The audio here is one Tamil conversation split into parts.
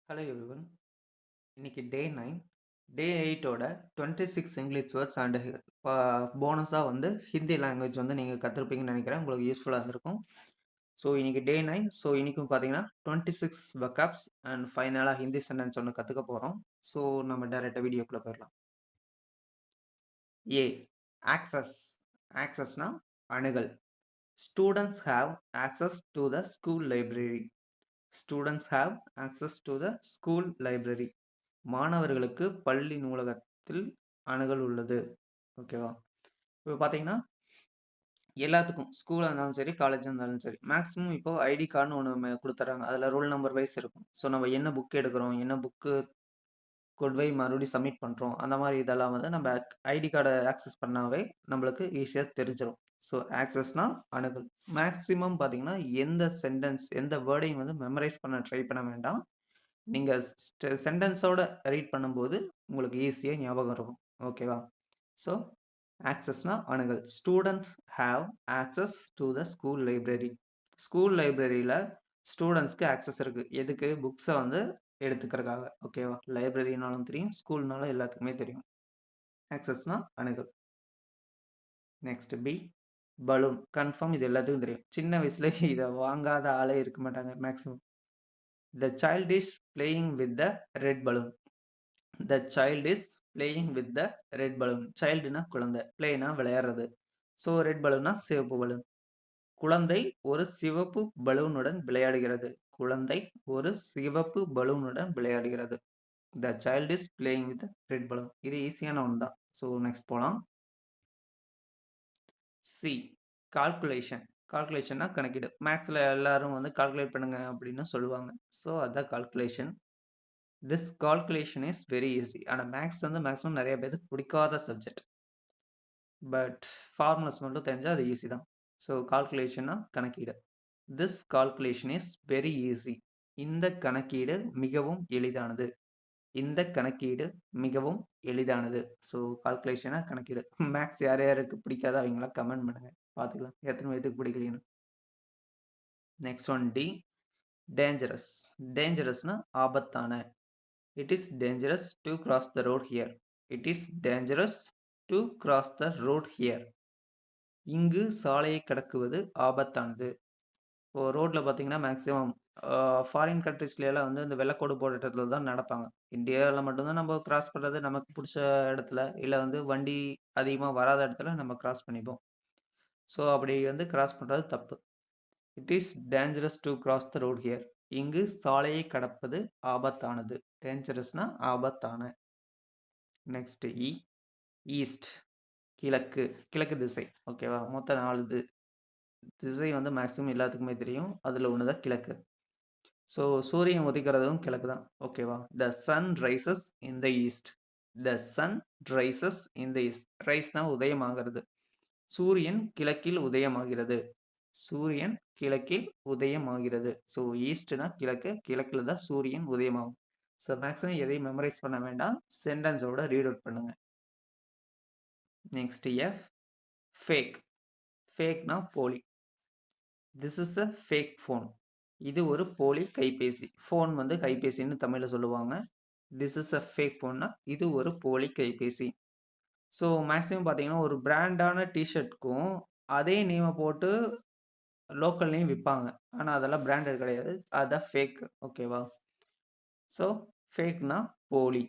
Hello everyone. இன்னைக்கு டே 9. டே 8ஓட 26 இங்கிலீஷ் வேர்ட்ஸ் அண்ட் போனஸாக வந்து ஹிந்தி லாங்குவேஜ் வந்து நீங்கள் கற்றுருப்பீங்கன்னு நினைக்கிறேன். உங்களுக்கு யூஸ்ஃபுல்லாக இருந்திருக்கும். ஸோ இன்னைக்கு டே 9. ஸோ இன்னைக்கும் பார்த்தீங்கன்னா 26 வெக்காப்ஸ் அண்ட் ஃபைனலாக ஹிந்தி சென்டென்ஸ் ஒன்று கற்றுக்க போகிறோம். ஸோ நம்ம டேரெக்டாக வீடியோக்குள்ளே போயிடலாம். ஏ ஆக்சஸ். ஆக்சஸ்னா அணுகல். Students have access to the school library. Students have access to the school library. மாணவர்களுக்கு பள்ளி நூலகத்தில் அணுகல் உள்ளது. ஓகேவா? இப்போ பார்த்தீங்கன்னா, எல்லாத்துக்கும் ஸ்கூலா இருந்தாலும் சரி, காலேஜா இருந்தாலும் சரி, மேக்ஸிமம் இப்போ ஐடி கார்டுன்னு ஒண்ணு குடுத்துர்றாங்க. அதில ரோல் நம்பர் வைஸ் இருக்கும். ஸோ நம்ம என்ன புக் எடுக்கிறோம், என்ன புக்கு கொண்டு போய் மறுபடியும் சப்மிட் பண்றோம். அந்த மாரி இதெல்லாம் வந்து நம்ம ஐடி கார்ட ஆக்சஸ் பண்ணாவே நம்மளுக்கு ஈஸியா தெரிஞ்சிரும். ஸோ ஆக்சஸ்னா அணுகல். மேக்ஸிமம் பார்த்தீங்கன்னா, எந்த சென்டென்ஸ், எந்த வேர்டையும் வந்து மெமரைஸ் பண்ண ட்ரை பண்ண வேண்டாம். நீங்க சென்டென்ஸோட ரீட் பண்ணும்போது உங்களுக்கு ஈஸியா ஞாபகம் இருக்கும். ஓகேவா? ஸோ ஆக்சஸ்னா அணுகல். Students have access to the school library. School லைப்ரரியில ஸ்டூடண்ட்ஸ்க்கு ஆக்சஸ் இருக்கு. எதுக்கு? புக்ஸ வந்து எடுத்துக்கிறதுக்காக. ஓகேவா? லைப்ரரினாலும் தெரியும், ஸ்கூல்னாலும் எல்லாத்துக்குமே தெரியும். ஆக்சஸ்னா அணுகல். Next B balloon. கன்ஃபார்ம் இது எல்லாத்துக்கும் தெரியும். சின்ன வயசுல இத வாங்காத ஆளே இருக்க மாட்டாங்க maximum. The child is playing with the red balloon. The child is playing with the red balloon. Childனா குழந்தை. Playனா விளையாடுறது. ஸோ ரெட் பலூன்னா சிவப்பு பலூன். குழந்தை ஒரு சிவப்பு பலூனுடன் விளையாடுகிறது. குழந்தை ஒரு சிவப்பு பலூனுடன் விளையாடுகிறது. The child is playing with the red balloon. இது ஈஸியான ஒன்று தான். ஸோ நெக்ஸ்ட் போலாம். C calculation. கால்குலேஷன்னா கணக்கீடு. மேக்ஸில் எல்லாரும் வந்து கால்குலேட் பண்ணுங்க அப்படின்னு சொல்லுவாங்க. ஸோ அதான் calculation. This calculation is very easy. ஆனால் மேக்ஸ் வந்து மேக்ஸிமம் நிறைய பேருக்கு பிடிக்காத சப்ஜெக்ட். பட் ஃபார்முலாஸ் மட்டும் தெரிஞ்சால் அது ஈஸி தான். ஸோ கால்குலேஷன்னா கணக்கீடு. This calculation is very easy. இந்த கணக்கீடு மிகவும் எளிதானது. இந்த கணக்கீடு மிகவும் எளிதானது. ஸோ கால்குலேஷனா கணக்கீடு. மேக்ஸ் யார் யாருக்கு பிடிக்காதோ அவங்களாம் கமெண்ட் பண்ணுங்க. பார்த்துக்கலாம் எத்தனை பேருக்கு பிடிக்கலைன்னு. Next one D dangerous. டேஞ்சரஸ்னா ஆபத்தான. It is dangerous to cross the road here. It is dangerous to cross the road here. இங்கு சாலையை கடக்குவது ஆபத்தானது. இப்போ ரோட்ல பார்த்தீங்கன்னா மேக்ஸிமம் ஃபாரின் கண்ட்ரீஸ்லலாம் வந்து இந்த வெள்ளக்கோடு போட்ட இடத்துல தான் நடப்பாங்க. இந்தியாவில் மட்டும்தான் நம்ம கிராஸ் பண்ணுறது நமக்கு பிடிச்ச இடத்துல, இல்லை வந்து வண்டி அதிகமாக வராத இடத்துல நம்ம கிராஸ் பண்ணிப்போம். ஸோ அப்படி வந்து கிராஸ் பண்ணுறது தப்பு. It is dangerous to cross the road here. இங்கு சாலையை கடப்பது ஆபத்தானது. டேஞ்சரஸ்னா ஆபத்தான. நெக்ஸ்ட் இ ஈஸ்ட் கிழக்கு. கிழக்கு திசை. ஓகேவா? மொத்தம் 4 திசை வந்து மேக்ஸிமம் எல்லாத்துக்குமே தெரியும். அதில் ஒன்று தான் கிழக்கு. ஸோ சூரியன் உதிக்கிறதும் கிழக்கு தான். ஓகேவா? The sun rises in the east. The sun rises in the east. ரைஸ்னா உதயமாகிறது. சூரியன் கிழக்கில் உதயமாகிறது. சூரியன் கிழக்கில் உதயமாகிறது. ஸோ ஈஸ்ட்னா கிழக்கு. கிழக்கில் தான் சூரியன் உதயமாகும். ஸோ மேக்ஸிமம் எதையும் மெமரைஸ் பண்ண வேண்டாம். சென்டென்ஸோட ரீட் அவுட் பண்ணுங்க. Next F fake. ஃபேக்னா போலி. This is a fake phone. இது ஒரு போலி கைபேசி. ஃபோன் வந்து கைபேசின்னு தமிழில் சொல்லுவாங்க. திஸ் இஸ் அ ஃபேக் ஃபோன்னா இது ஒரு போலி கைபேசி. ஸோ மேக்ஸிமம் பார்த்தீங்கன்னா ஒரு பிராண்டான டிஷர்ட்க்கும் அதே நேமை போட்டு லோக்கல்லையும் விற்பாங்க. ஆனால் அதெல்லாம் பிராண்டட் கிடையாது. அதுதான் ஃபேக். ஓகேவா? ஸோ ஃபேக்னா போலி.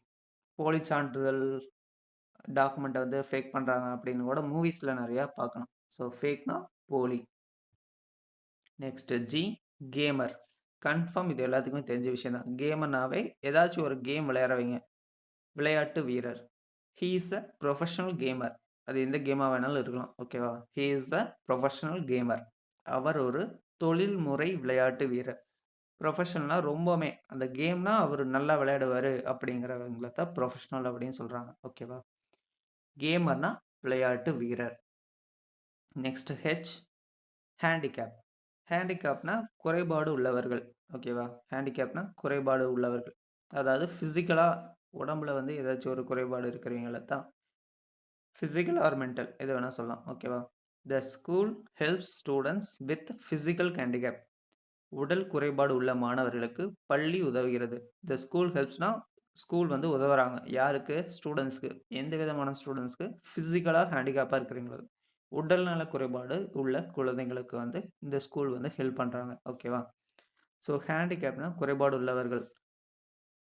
போலி சான்றிதழ் டாக்குமெண்ட்டை வந்து ஃபேக் பண்ணுறாங்க அப்படின்னு கூட மூவிஸில் நிறையா பார்க்கலாம். ஸோ ஃபேக்னா போலி. Next G gamer. கன்ஃபார்ம் இது எல்லாத்துக்குமே தெரிஞ்ச விஷயம் தான். கேமர்னாவே ஏதாச்சும் ஒரு கேம் விளையாடுறவங்க, விளையாட்டு வீரர். He is a professional gamer. அது எந்த கேமாக வேணாலும் இருக்கலாம். ஓகேவா? He is a professional gamer. அவர் ஒரு தொழில்முறை விளையாட்டு வீரர். ப்ரொஃபஷனல்னா ரொம்பவுமே அந்த கேம்னா அவர் நல்லா விளையாடுவார் அப்படிங்கிறவங்கள தான் ப்ரொஃபஷனல் அப்படின்னு சொல்கிறாங்க. ஓகேவா? கேமர்னா விளையாட்டு வீரர். Next H handicap. ஹேண்டிகேப்னா குறைபாடு உள்ளவர்கள். ஓகேவா? ஹேண்டிகேப்னா குறைபாடு உள்ளவர்கள். அதாவது ஃபிசிக்கலாக உடம்புல வந்து ஏதாச்சும் ஒரு குறைபாடு இருக்கிறவங்கள தான் ஃபிசிக்கல் ஆர் மென்டல் எது வேணால் சொல்லலாம். ஓகேவா? The school helps students with physical handicap. உடல் குறைபாடு உள்ள மாணவர்களுக்கு பள்ளி உதவுகிறது. த ஸ்கூல் ஹெல்ப்ஸ்னா, ஸ்கூல் வந்து உதவுறாங்க. யாருக்கு? ஸ்டூடண்ட்ஸ்க்கு. எந்த விதமான ஸ்டூடண்ட்ஸ்க்கு? பிசிக்கலா ஹேண்டிகேப்பா இருக்கிறவங்களுக்கு. உடல்நல குறைபாடு உள்ள குழந்தைங்களுக்கு வந்து இந்த ஸ்கூல் வந்து ஹெல்ப் பண்றாங்க. ஓகேவா? ஸோ ஹேண்டிகேப்னா குறைபாடு உள்ளவர்கள்.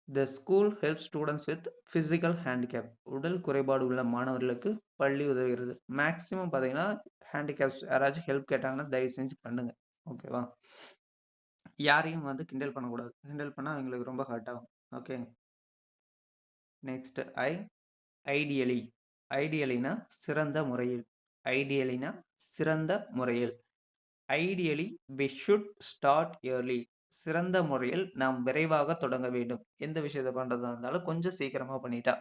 The school help students with physical handicap. உடல் குறைபாடு உள்ள மாணவர்களுக்கு பள்ளி உதவுகிறது. மேக்ஸிமம் பார்த்தீங்கன்னா, ஹேண்டிகேப்ஸ் யாராச்சும் ஹெல்ப் கேட்டாங்கன்னா, தயவு செஞ்சு பண்ணுங்க. ஓகேவா? யாரையும் வந்து கிண்டல் பண்ணக்கூடாது. கிண்டல் பண்ணா அவங்களுக்கு ரொம்ப ஹர்ட் ஆகும். ஓகே. Next ideally. ஐடியலினா சிறந்த முறையில். ஐடியலினா சிறந்த முறையில். Ideally we should start early. சிறந்த முறையில் நாம் விரைவாக தொடங்க வேண்டும். எந்த விஷயத்த பண்றதா இருந்தாலும் கொஞ்சம் சீக்கிரமா பண்ணிட்டா,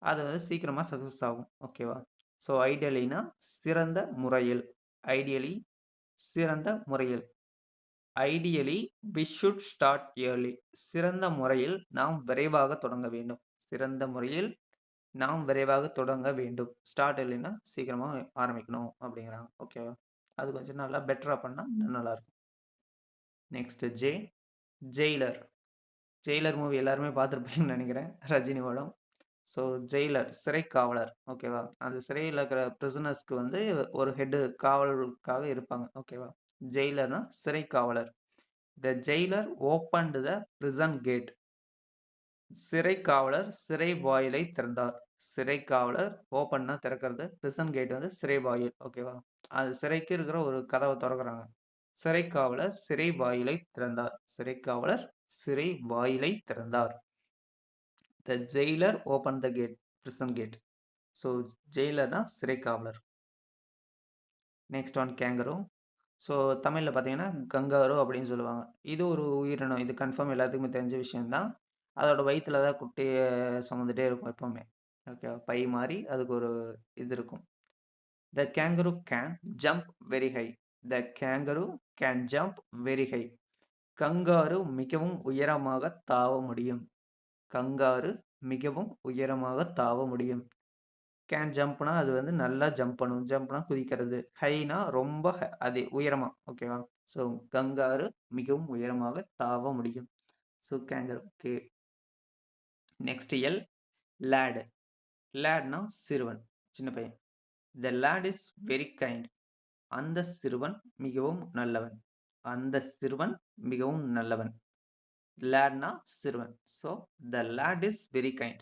அது வந்து சீக்கிரமா சக்சஸ் ஆகும். ஓகேவா? ஸோ ஐடியலினா சிறந்த முறையில். ஐடியலி சிறந்த முறையில். Ideally we should start early. சிறந்த முறையில் நாம் விரைவாக தொடங்க வேண்டும். சிறந்த முறையில் நாம் விரைவாக தொடங்க வேண்டும். ஸ்டார்ட் இயர்லினா சீக்கிரமா ஆரம்பிக்கணும் அப்படிங்கிறாங்க. ஓகேவா? அது கொஞ்சம் நல்லா பெட்டரா பண்ணா இன்னும் நல்லாயிருக்கும். Next Jailer. ஜெயிலர் மூவி எல்லாருமே பார்த்துருப்பீங்கன்னு நினைக்கிறேன். ரஜினி படம். ஸோ ஜெயிலர் சிறை காவலர். ஓகேவா? அந்த சிறையில இருக்கிற பிரிசனர்ஸ்க்கு வந்து ஒரு ஹெட் காவலுக்காக இருப்பாங்க. ஓகேவா? ஜெயிலர்னா சிறை காவலர். The jailer opened the prison gate. சிறை காவலர் சிறை வாயிலை திறந்தார். சிறை காவலர் ஓப்பன்னா திறக்கிறது. பிரிசன் கேட் வந்து சிறை வாயில். ஓகேவா? அது சிறைக்கு இருக்கிற ஒரு கதவை திறக்கிறாங்க. சிறை காவலர் சிறை வாயிலை திறந்தார். சிறை காவலர் சிறை வாயிலை திறந்தார். The jailer open the gate. Prison gate. So ஜெயிலர்னா சிறை காவலர். Next one kangaroo. ஸோ தமிழில் பார்த்தீங்கன்னா கங்காரு அப்படின்னு சொல்லுவாங்க. இது ஒரு உயிரினம். இது கன்ஃபார்ம் எல்லாத்துக்குமே தெரிஞ்ச விஷயம்தான். அதோட வயித்துல தான் குட்டிய சுமந்துட்டே இருக்கும் எப்பவுமே. ஓகே. பை மாரி அதுக்கு ஒரு இது இருக்கும். The kangaroo can jump very high. The kangaroo can jump very high. Kangaroo மிகவும் உயரமாக தாவ முடியும். கங்காரு மிகவும் உயரமாக தாவ முடியும். கேன் ஜம்ப்னா அது வந்து நல்லா ஜம்ப் பண்ணும். ஜம்ப்னா குதிக்கிறது. ஹைனா ரொம்ப அது உயரமா. ஓகேவா? ஸோ கங்காரு மிகவும் உயரமாக தாவ முடியும். So kangaroo. Okay. Next lad. லேட்னா சிறுவன், சின்ன பையன். The lad is very kind. அந்த சிறுவன் மிகவும் நல்லவன். அந்த சிறுவன் மிகவும் நல்லவன். லேட்னா சிறுவன். So the lad is very kind.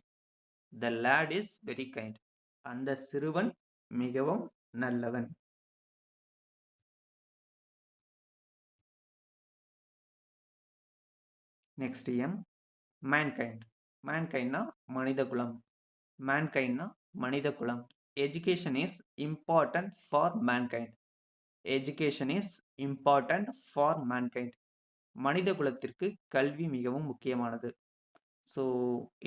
The lad is very kind. அந்த சிறுவன் மிகவும் நல்லவன். Next mankind. மேன்கைண்ட்னா மனித குலம். மேன்கைண்ட்னா மனித குலம். Education is important for mankind. Education is important for mankind. மனித குலத்திற்கு கல்வி மிகவும் முக்கியமானது. ஸோ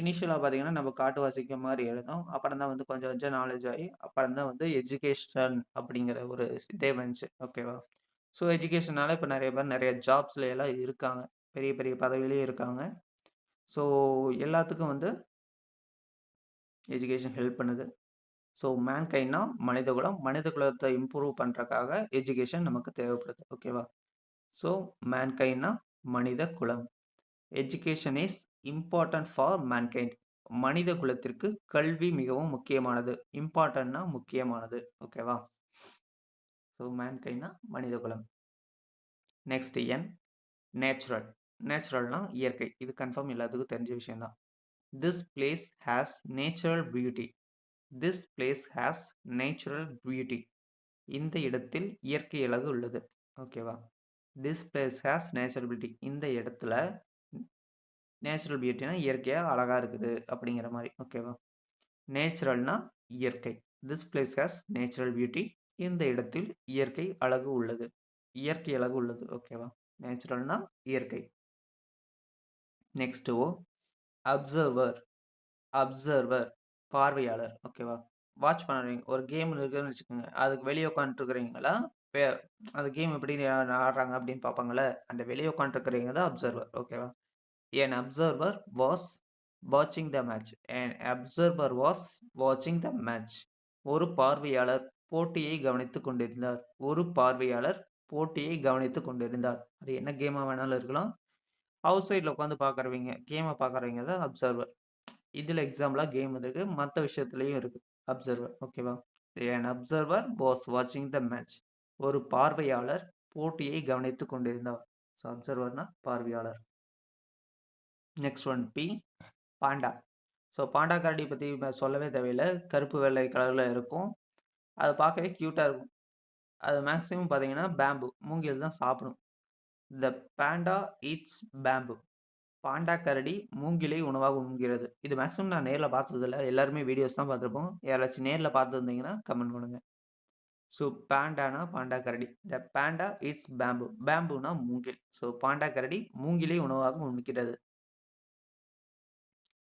இனிஷியலாக பார்த்தீங்கன்னா நம்ம காட்டுவாசிக்க மாதிரி எழுதும். அப்புறம் தான் வந்து கொஞ்சம் கொஞ்சம் நாலேஜ் ஆகி அப்புறம் தான் வந்து எஜுகேஷன் அப்படிங்கிற ஒரு இதே வந்துச்சு. ஓகேவா? ஸோ எஜுகேஷனால இப்போ நிறைய பேர் நிறைய ஜாப்ஸ்ல எல்லாம் இருக்காங்க. பெரிய பெரிய பதவியிலேயே இருக்காங்க. ஸோ எல்லாத்துக்கும் வந்து எஜுகேஷன் ஹெல்ப் பண்ணுது. ஸோ மேன்கைண்ட்னா மனிதகுலம். மனிதகுலத்தை இம்ப்ரூவ் பண்ணுறக்காக எஜுகேஷன் நமக்கு தேவைப்படுது. ஓகேவா? ஸோ மேன்கைண்ட்னா மனித குலம். Education is important for mankind. மனித குலத்திற்கு கல்வி மிகவும் முக்கியமானது. இம்பார்ட்டன்ட்னா முக்கியமானது. ஓகேவா? ஸோ மேன்கைண்ட்னா மனித குலம். Next natural. நேச்சுரல்னா இயற்கை. இது கன்ஃபார்ம் எல்லாத்துக்கும் தெரிஞ்ச விஷயம் தான். This place has natural beauty. This place has natural beauty. இந்த இடத்தில் இயற்கை அழகு உள்ளது. ஓகேவா? This place has natural beauty. இந்த இடத்துல நேச்சுரல் பியூட்டினா இயற்கையாக அழகாக இருக்குது அப்படிங்கிற மாதிரி. ஓகேவா? நேச்சுரல்னா இயற்கை. This place has natural beauty. இந்த இடத்தில் இயற்கை அழகு உள்ளது. இயற்கை அழகு உள்ளது. ஓகேவா? நேச்சுரல்னா இயற்கை. Next observer. அப்சர்வர் பார்வையாளர். ஓகேவா? வாட்ச் பண்ணுறீங்க. ஒரு கேம் இருக்குதுன்னு வச்சுக்கோங்க. அதுக்கு வெளியே உட்காந்துருக்கிறீங்களா? அந்த கேம் எப்படி ஆடுறாங்க அப்படின்னு பார்ப்பாங்கள்ல. அந்த வெளியே உட்காந்துருக்கிறீங்க தான் அப்சர்வர். ஓகேவா? An observer was watching the match. An observer was watching the match. ஒரு பார்வையாளர் போட்டியை கவனித்துக் கொண்டிருந்தார். ஒரு பார்வையாளர் போட்டியை கவனித்துக் கொண்டிருந்தார். அது என்ன கேமா வேணாலும் இருக்கலாம். அவுட் சைட்ல உட்காந்து பார்க்குறவங்க, கேம பார்க்குறவங்க தான் அப்சர்வர். இதுல எக்ஸாம்பிளா கேம் இருக்கு. மத்த விஷயத்துலயும் இருக்கு. அப்சர்வர் ஓகேவா? an observer was watching the match. ஒரு பார்வையாளர் போட்டியை கவனித்துக் கொண்டிருந்தார். ஸோ அப்சர்வர்னா பார்வையாளர். Next one B panda. So panda கரடி பத்தி சொல்லவே தேவையில்ல. கருப்பு வெள்ளை கலர்ல இருக்கும். அது பார்க்கவே கியூட்டா இருக்கும். அது மேக்ஸிமம் பார்த்தீங்கன்னா பேம்பு மூங்கில் தான் சாப்பிடும். த பாண்டா ஈட்ஸ் பேம்பு. பாண்டா கரடி மூங்கிலை உணவாக உண்கிறது. இது மேக்ஸிமம் நான் நேர்ல பார்த்ததில்ல. எல்லாருமே வீடியோஸ் தான் பார்த்துருப்போம். யாராச்சும் நேர்ல பார்த்துருந்தீங்கன்னா கமெண்ட் பண்ணுங்க. ஸோ பாண்டானா பாண்டா கரடி. The panda eats bamboo. பேம்புனா மூங்கில். ஸோ பாண்டா கரடி மூங்கிலை உணவாக உண்கிறது.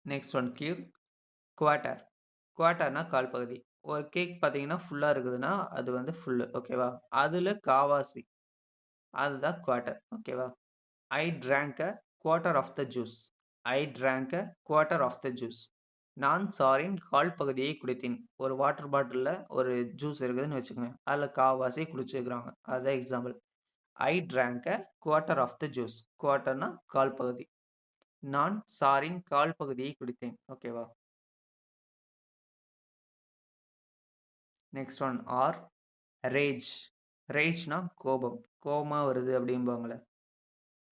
Next one quarter. குவார்ட்டர்னா கால் பகுதி. ஒரு கேக் பார்த்தீங்கன்னா ஃபுல்லா இருக்குதுன்னா, அது வந்து ஃபுல்லு ஓகேவா? அதுல காவாசி. அதுதான் குவார்ட்டர் ஓகேவா? I drank a quarter of the juice. I drank a quarter of the juice. நான் சாரின் கால் பகுதியை குடித்தேன். ஒரு வாட்டர் பாட்டில்ல ஒரு ஜூஸ் இருக்குதுன்னு வச்சுக்கோங்க. அதுல காவாசி குடிச்சிருக்கிறாங்க. அதுதான் example. I drank a quarter of the juice. குவார்ட்டர்னா கால் பகுதி. நான் சாரின் கால் பகுதியை குடித்தேன். ஓகேவா? Next one R rage. ரேஜ்னா கோபம். கோபமா வருது அப்படிம்பாங்களே.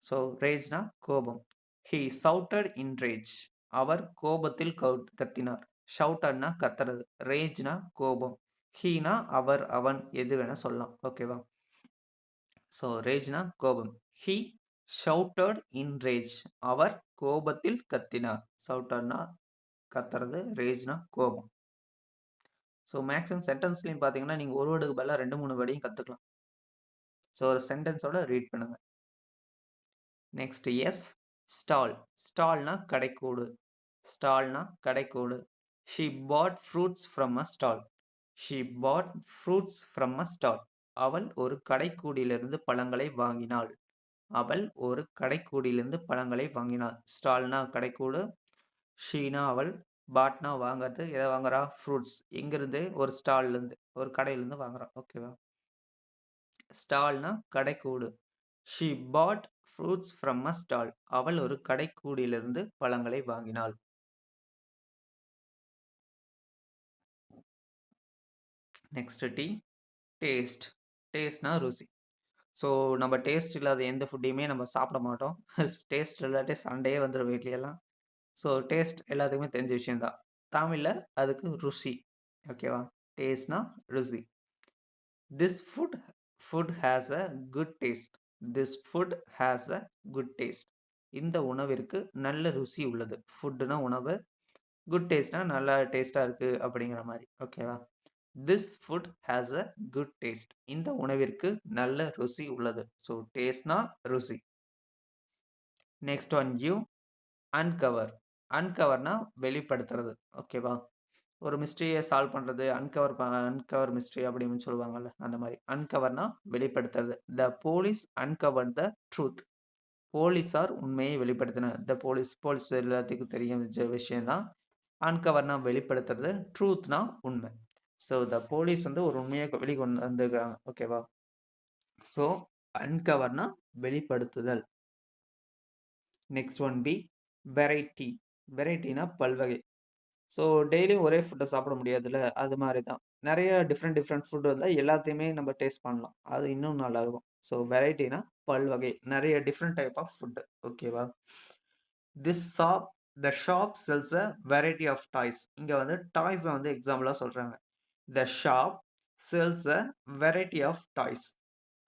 ஸோ ரேஜ்னா கோபம். He shouted in rage. அவர் கோபத்தில் கத்தினார். ஷவுட்டட்னா கத்துறது. ரேஜ்னா கோபம். ஹீனா அவர், அவன் எது வேணா சொல்லலாம். ஓகேவா? ஸோ ரேஜ்னா கோபம். He shouted in rage. அவர் கோபத்தில் கத்தினார். ஷவுட்டட்னா கத்துறது. ரேஜ்னா கோபம். ஸோ மேக்ஸிமம் சென்டென்ஸ்லையும் பார்த்தீங்கன்னா, நீங்கள் ஒரு வேர்டுக்கு பதிலா 2, 3 வேர்டையும் கற்றுக்கலாம். ஸோ ஒரு சென்டென்ஸோட ரீட் பண்ணுங்க. Next S stall. ஸ்டால்னா கடைக்கூடு. ஸ்டால்னா கடைக்கூடு. She bought fruits from a stall. She bought fruits from a stall. அவள் ஒரு கடைக்கூடியிலிருந்து பழங்களை வாங்கினாள். அவள் ஒரு கடைக்கூடியிலிருந்து பழங்களை வாங்கினாள். ஸ்டால்னா கடைக்கூடு. ஷீனா அவள். பாட்னா வாங்குறது. எதை வாங்குறா? ஃப்ரூட்ஸ். எங்கிருந்து? ஒரு ஸ்டால்லேருந்து, ஒரு கடையிலேருந்து வாங்குறா. ஓகேவா? ஸ்டால்னா கடைக்கூடு. She bought fruits from a stall. அவள் ஒரு கடைக்கூடியிலிருந்து பழங்களை வாங்கினாள். Next T taste. டேஸ்ட்னா ருசி. ஸோ நம்ம டேஸ்ட் இல்லாத எந்த ஃபுட்டையுமே நம்ம சாப்பிட மாட்டோம். டேஸ்ட் இல்லாட்டி சண்டையே வந்துடும் வீட்லையெல்லாம். ஸோ டேஸ்ட் எல்லாத்துக்குமே தெரிஞ்ச விஷயம்தான். தமிழில் அதுக்கு ருசி. ஓகேவா? டேஸ்ட்னா ருசி. This food has a good taste. This food has a good taste. இந்த உணவிற்கு நல்ல ருசி உள்ளது. ஃபுட்டுனா உணவு. குட் டேஸ்ட்னா நல்லா டேஸ்ட்டாக இருக்குது அப்படிங்கிற மாதிரி. ஓகேவா? This food has a good taste. இந்த உணவிற்கு நல்ல ருசி உள்ளது. ஸோ டேஸ்ட்னா ருசி. Next one uncover. அன்கவர்னா வெளிப்படுத்துறது. ஓகேவா? ஒரு மிஸ்ட்ரியை சால்வ் பண்ணுறது அன்கவர் மிஸ்ட்ரி அப்படின்னு சொல்லுவாங்கல்ல, அந்த மாதிரி. அன்கவர்னா வெளிப்படுத்துறது. The police uncover the truth. போலீஸார் உண்மையை வெளிப்படுத்தினர். த போலீஸ் எல்லாத்துக்கும் தெரியும் விஷயம்தான். அன்கவர்னா வெளிப்படுத்துறது. ட்ரூத்னா உண்மை. ஸோ த போலீஸ் வந்து ஒரு உண்மையை வெளிக்கொண்டு வந்துருக்காங்க. ஓகேவா? ஸோ அன்கவர்னா வெளிப்படுத்துதல். Next one B variety. வெரைட்டினா பல்வகை. ஸோ டெய்லியும் ஒரே ஃபுட்டை சாப்பிட முடியாதுல்ல, அது மாதிரி தான். நிறைய டிஃப்ரெண்ட் ஃபுட் வந்தால் எல்லாத்தையுமே நம்ம டேஸ்ட் பண்ணலாம். அது இன்னும் நல்லாயிருக்கும். ஸோ வெரைட்டினா பல்வகை. நிறைய டிஃப்ரெண்ட் டைப் ஆஃப் ஃபுட்டு. ஓகேவா? This shop the shop sells a variety of toys. இங்கே வந்து டாய்ஸை வந்து எக்ஸாம்பிளாக சொல்கிறாங்க. The shop sells a variety of toys.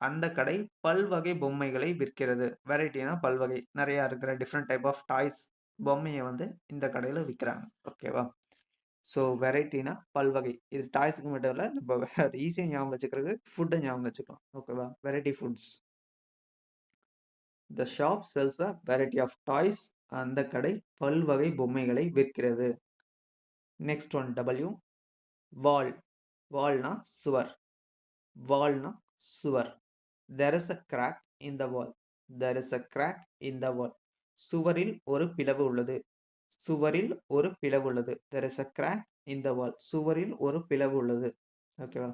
அந்த கடை பல்வகை பொம்மைகளை விற்கிறது. வெரைட்டினா பல்வகை. நிறையா இருக்கிற டிஃப்ரெண்ட் டைப் ஆஃப் டாய்ஸ் பொம்மையை வந்து இந்த கடையில் விற்கிறாங்க. ஓகேவா? ஸோ வெரைட்டினா பல்வகை. இது டாய்ஸுக்கு மட்டும் இல்லை, நம்ம வேறு ஈஸியாக ஞாபகம் வச்சுக்கிறதுக்கு ஃபுட்டை ஞாபகம் வச்சுக்கலாம். ஓகேவா? Variety foods. The shop sells a variety of toys. அந்த கடை பல்வகை பொம்மைகளை விற்கிறது. Next one W wall. வால்னா சுவர். வால்னா சுவர். There is a crack in the wall. There is a crack in the wall. சுவரில் ஒரு பிளவு உள்ளது. சுவரில் ஒரு பிளவு உள்ளது. There is a crack in the wall. சுவரில் ஒரு பிளவு உள்ளது. ஓகேவா?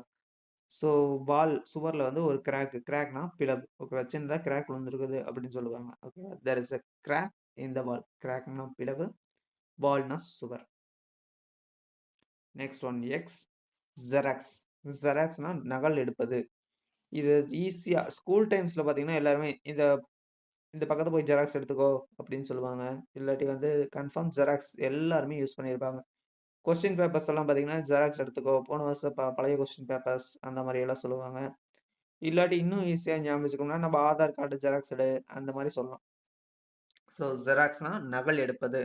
ஸோ வால் சுவர்ல வந்து ஒரு கிராக். கிராக்னா பிளவு. ஓகேவா? சின்னதா கிராக் விழுந்திருக்குது அப்படின்னு சொல்லுவாங்க. ஓகேவா? There is a crack in the வால். கிராக்னா பிளவு. வால்னா சுவர். Next one X. ஜெராக்ஸ். ஜெராக்ஸ்னா நகல் எடுப்பது. இது ஈஸியா ஸ்கூல் டைம்ஸ்ல பார்த்தீங்கன்னா, எல்லாருமே இந்த இந்த பக்கத்துல போய் ஜெராக்ஸ் எடுத்துக்கோ அப்படின்னு சொல்லுவாங்க. இல்லாட்டி வந்து கன்ஃபார்ம் ஜெராக்ஸ் எல்லாருமே யூஸ் பண்ணியிருப்பாங்க. கொஸ்டின் பேப்பர்ஸ் எல்லாம் பார்த்தீங்கன்னா, ஜெராக்ஸ் எடுத்துக்கோ. போன வருஷம் பழைய கொஸ்டின் பேப்பர்ஸ் அந்த மாரி எல்லாம் சொல்லுவாங்க. இல்லாட்டி இன்னும் ஈஸியா ஞாபகம் வச்சுக்கணும்னா, நம்ம ஆதார் கார்டு ஜெராக்ஸ் எடு அந்த மாரி சொல்லலாம். ஸோ ஜெராக்ஸ்னா நகல் எடுப்பது.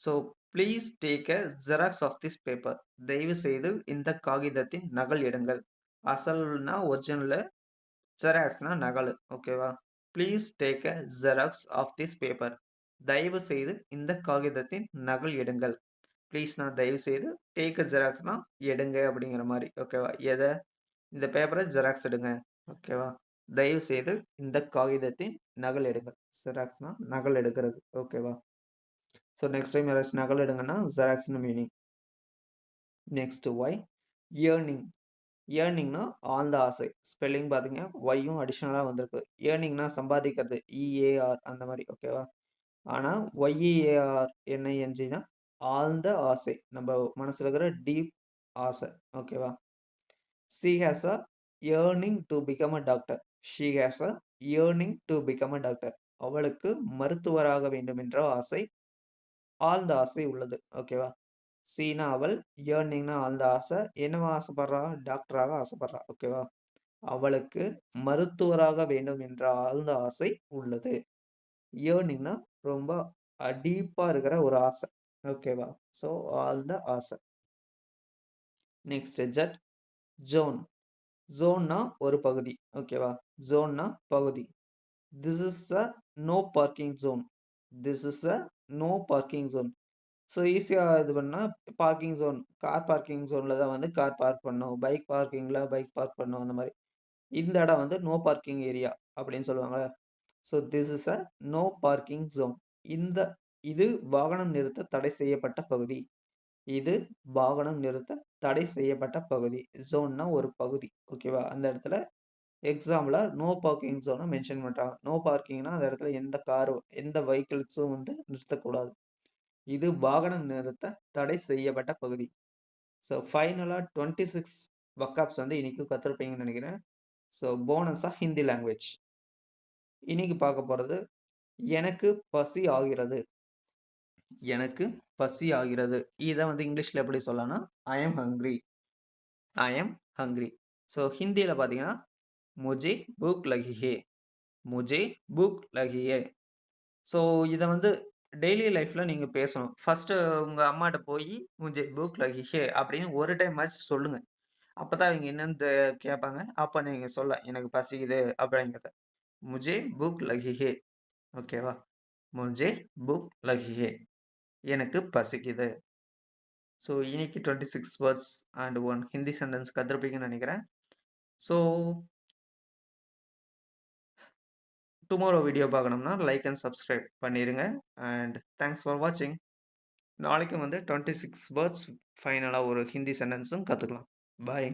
So please take a Xerox of this paper. தயவு செய்து இந்த காகிதத்தின் நகல் எடுங்கள். அசல்னா ஒரிஜினலு, ஜெராக்ஸ்னா நகலு. ஓகேவா? Please take a Xerox of this paper. தயவு செய்து இந்த காகிதத்தின் நகல் எடுங்கள். ப்ளீஸ்னா தயவு செய்து, டேக் எ ஜெராக்ஸ்னா எடுங்க அப்படிங்கிற மாரி. ஓகேவா? இந்த பேப்பர ஜெராக்ஸ் எடுங்க. ஓகேவா? தயவு செய்து இந்த காகிதத்தின் நகல் எடுங்கள். ஜெராக்ஸ்னா நகல் எடுக்கிறது. ஓகேவா? ஸோ நெக்ஸ்ட் டைம் யாராச்சும் நகல் எடுங்கன்னா ஜெராக்ஸ்னு மீனிங். Next Y. இயர்னிங். இயர்னிங்னா ஆழ்ந்த ஆசை. ஸ்பெல்லிங் பார்த்தீங்க ஒய்யும் அடிஷனலா வந்திருக்கு. இயர்னிங்னா சம்பாதிக்கிறது. இஏஆர் அந்த மாரி. ஓகேவா? ஆனா ஒய்இஏஆர் என்ஐஎன்ஜினா ஆழ்ந்த ஆசை. நம்ம மனசுல இருக்கிற டீப் ஆசை. ஓகேவா? She has a earning to become a doctor. She has a earning to become a doctor. அவளுக்கு மருத்துவராக வேண்டும் என்ற ஆசை, ஆழ்ந்த ஆசை உள்ளது. ஓகேவா? சீனா அவள், இயர்னிங்னா ஆழ்ந்த ஆசை. என்னவா ஆசைப்படுறா? டாக்டராக ஆசைப்படுறா. ஓகேவா? அவளுக்கு மருத்துவராக வேண்டும் என்ற ஆழ்ந்த ஆசை உள்ளது. இயர்னிங்னா ரொம்ப டீப்பா இருக்கிற ஒரு ஆசை. ஓகேவா? ஸோ ஆழ்ந்த ஆசை. Next Z. ஜோன். ஜோன்னா ஒரு பகுதி. ஓகேவா? ஜோன்னா பகுதி. This is a no parking zone. This is a no parking zone. So ஈஸியா இது பண்ணா பார்க்கிங் ஜோன். கார் பார்க்கிங் ஜோன்ல தான் வந்து கார் பார்க் பண்ணணும். பைக் பார்க்கிங்ல பைக் பார்க் பண்ணணும் அந்த மாரி. இந்த இடம் வந்து நோ பார்க்கிங் ஏரியா அப்படின்னு சொல்லுவாங்கல்ல. So this is a no parking zone. இந்த இது வாகனம் நிறுத்த தடை செய்யப்பட்ட பகுதி. இது வாகனம் நிறுத்த தடை செய்யப்பட்ட பகுதி. ஜோன்னா ஒரு பகுதி. ஓகேவா? அந்த இடத்துல எக்ஸாம்பிளா நோ பார்க்கிங் ஜோன மென்ஷன் பண்றாங்க. நோ பார்க்கிங்னா அந்த இடத்துல எந்த காரும், எந்த வெஹிக்கிள்ஸும் வந்து நிறுத்தக்கூடாது. இது வாகனம் நிறுத்த தடை செய்யப்பட்ட பகுதி. ஸோ ஃபைனலா 26 வக்காப்ஸ் வந்து இன்னைக்கு கத்துருப்பீங்கன்னு நினைக்கிறேன். ஸோ போனஸா ஹிந்தி லாங்குவேஜ். இன்னைக்கு பார்க்க போறது எனக்கு பசி ஆகிறது. எனக்கு பசி ஆகிறது. இத வந்து இங்கிலீஷ்ல எப்படி சொல்லலாம்னா, ஐ அம் ஹங்ரி. ஐ அம் ஹங்ரி. ஸோ ஹிந்தியில பார்த்தீங்கன்னா, முझे भूख लगी है. मुझे भूख लगी है. ஸோ இத வந்து டெய்லி லைஃப்ல நீங்க பேசணும். ஃபர்ஸ்ட்டு உங்க அம்மாட்ட போயி முझे भूख लगी है அப்படின்னு ஒரு டைமாச்சும் சொல்லுங்க. அப்பதான் அவங்க என்னன்னு கேட்பாங்க. அப்ப நீங்க சொல்லலாம். எனக்கு பசிக்குது அப்படிங்கிறத. मुझे भूख लगी है. ஓகேவா? मुझे भूख लगी है. எனக்கு பசிக்குது. ஸோ இன்னைக்கு 26 வேர்ட்ஸ் அண்ட் 1 ஹிந்தி சென்டென்ஸ் கத்துருப்பீங்கன்னு நெனைக்கிறேன். ஸோ டுமாரோ வீடியோ பார்க்கணும்னா லைக் அண்ட் சப்ஸ்கிரைப் பண்ணிருங்க. அண்ட் தேங்க்ஸ் ஃபார் வாட்சிங். நாளைக்கும் வந்து 26 வேர்ட்ஸ் ஃபைனலா ஒரு ஹிந்தி சென்டென்ஸும் கத்துக்கலாம். பாய்.